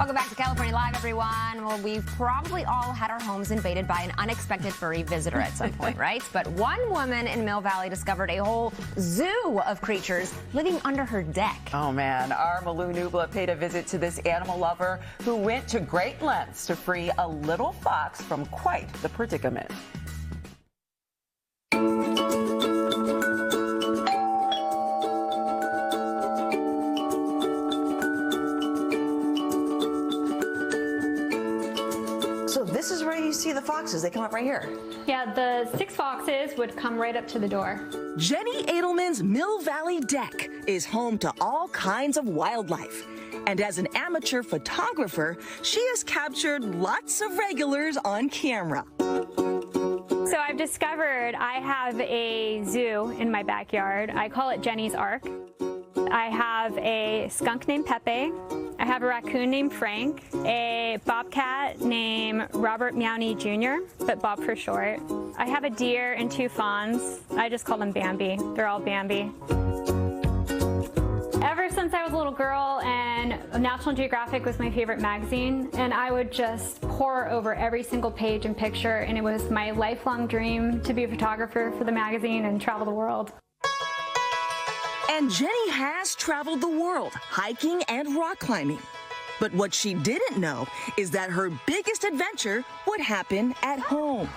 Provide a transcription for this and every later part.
Welcome back to California Live, everyone. Well, we've probably all had our homes invaded by an unexpected furry visitor at some point, right? But one woman in Mill Valley discovered a whole zoo of creatures living under her deck. Oh, man. Our Malou Nubla paid a visit to this animal lover who went to great lengths to free a little fox from quite the predicament. So this is where you see the foxes. They come up right here. Yeah, the 6 foxes would come right up to the door. Jenny Adleman's Mill Valley deck is home to all kinds of wildlife. And as an amateur photographer, she has captured lots of regulars on camera. So I've discovered I have a zoo in my backyard. I call it Jenny's Ark. I have a skunk named Pepe. I have a raccoon named Frank, a bobcat named Robert Meowney Jr., but Bob for short. I have a deer and 2 fawns. I just call them Bambi. They're all Bambi. Ever since I was a little girl and National Geographic was my favorite magazine, and I would just pore over every single page and picture, and it was my lifelong dream to be a photographer for the magazine and travel the world. And Jenny has traveled the world, hiking and rock climbing. But what she didn't know is that her biggest adventure would happen at home.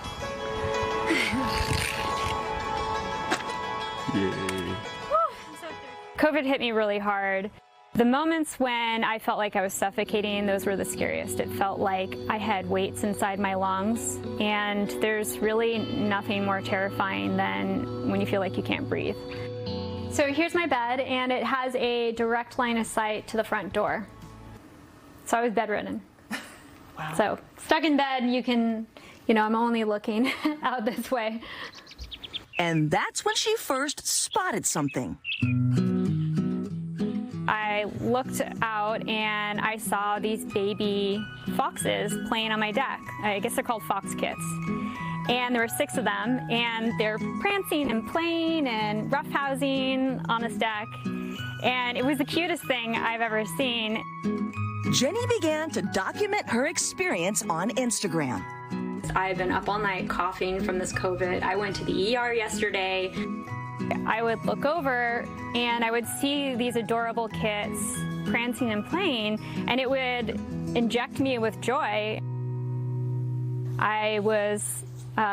COVID hit me really hard. The moments when I felt like I was suffocating, those were the scariest. It felt like I had weights inside my lungs, and there's really nothing more terrifying than when you feel like you can't breathe. So here's my bed, and it has a direct line of sight to the front door. So I was bedridden. Wow. So stuck in bed, you can, I'm only looking out this way. And that's when she first spotted something. I looked out and I saw these baby foxes playing on my deck. I guess they're called fox kits. And there were 6 of them, and they're prancing and playing and roughhousing on this deck. And it was the cutest thing I've ever seen. Jenny began to document her experience on Instagram. I've been up all night coughing from this COVID. I went to the ER yesterday. I would look over and I would see these adorable kits prancing and playing, and it would inject me with joy. I was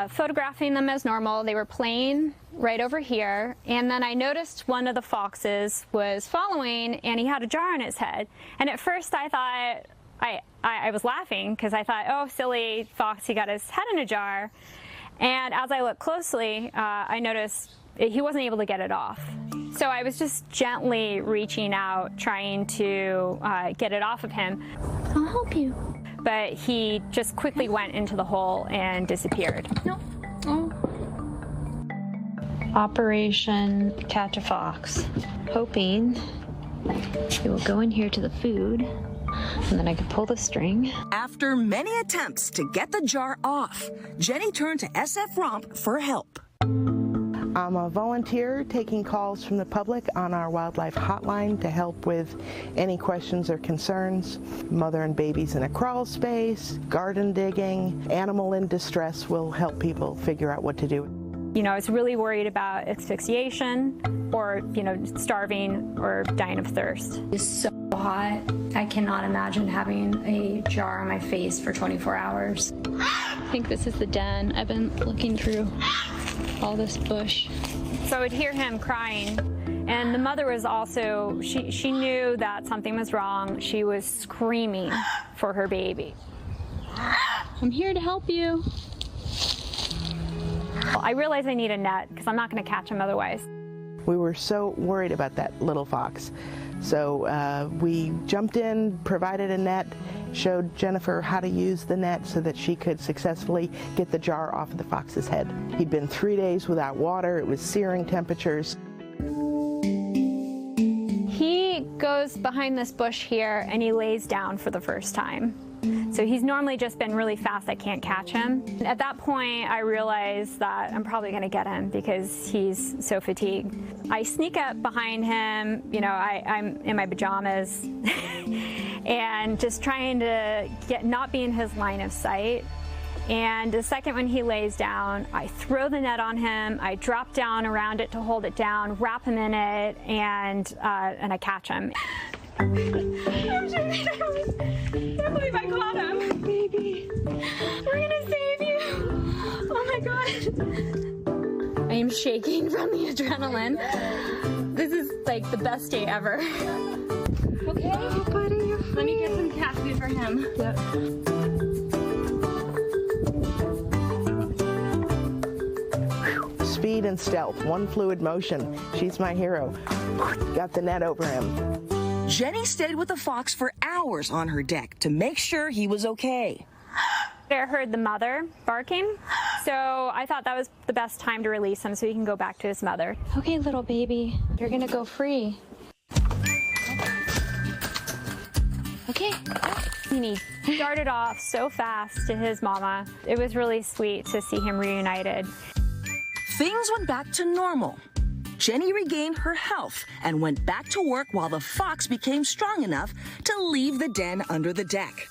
photographing them as normal. They were playing right over here, and then I noticed one of the foxes was following, and he had a jar on his head. And at first I thought, I was laughing because I thought, oh, silly fox, he got his head in a jar. And as I looked closely, I noticed he wasn't able to get it off. So I was just gently reaching out, trying to get it off of him. I'll help you. But he just quickly went into the hole and disappeared. No. Oh. Operation Catch a Fox. Hoping it will go in here to the food, and then I could pull the string. After many attempts to get the jar off, Jenny turned to SF Romp for help. I'm a volunteer taking calls from the public on our wildlife hotline to help with any questions or concerns. Mother and babies in a crawl space, garden digging, animal in distress will help people figure out what to do. I was really worried about asphyxiation or, starving or dying of thirst. It's so hot. I cannot imagine having a jar on my face for 24 hours. I think this is the den. I've been looking through all this bush. So I would hear him crying, and the mother was also, she knew that something was wrong. She was screaming for her baby. I'm here to help you. I realized I need a net because I'm not going to catch him otherwise. We were so worried about that little fox. So we jumped in, provided a net, showed Jennifer how to use the net so that she could successfully get the jar off of the fox's head. He'd been 3 days without water. It was searing temperatures. He goes behind this bush here and he lays down for the first time. So he's normally just been really fast, I can't catch him. At that point, I realized that I'm probably gonna get him because he's so fatigued. I sneak up behind him, you know, I'm in my pajamas and just trying to not be in his line of sight. And the second when he lays down, I throw the net on him, I drop down around it to hold it down, wrap him in it, and I catch him. I can't believe I caught him. Baby, we're gonna save you. Oh my God. I am shaking from the adrenaline. This is like the best day ever. Okay? Oh, buddy, you're free. Let me get some cat food for him. Yep. Speed and stealth, one fluid motion. She's my hero. Got the net over him. Jenny stayed with the fox for hours on her deck to make sure he was okay. I heard the mother barking, so I thought that was the best time to release him so he can go back to his mother. Okay, little baby, you're gonna go free. Okay. And he darted off so fast to his mama. It was really sweet to see him reunited. Things went back to normal. Jenny regained her health and went back to work while the fox became strong enough to leave the den under the deck.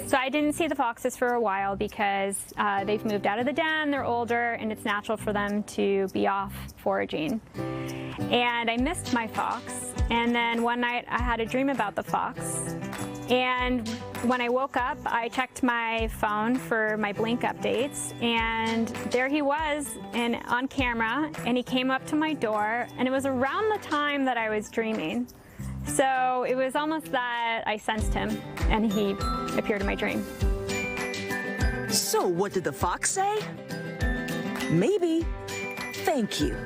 So I didn't see the foxes for a while because they've moved out of the den, they're older, and it's natural for them to be off foraging. And I missed my fox, and then one night I had a dream about the fox. And when I woke up, I checked my phone for my blink updates, and there he was on camera, and he came up to my door, and it was around the time that I was dreaming. So it was almost that I sensed him, and he appeared in my dream. So what did the fox say? Maybe, thank you.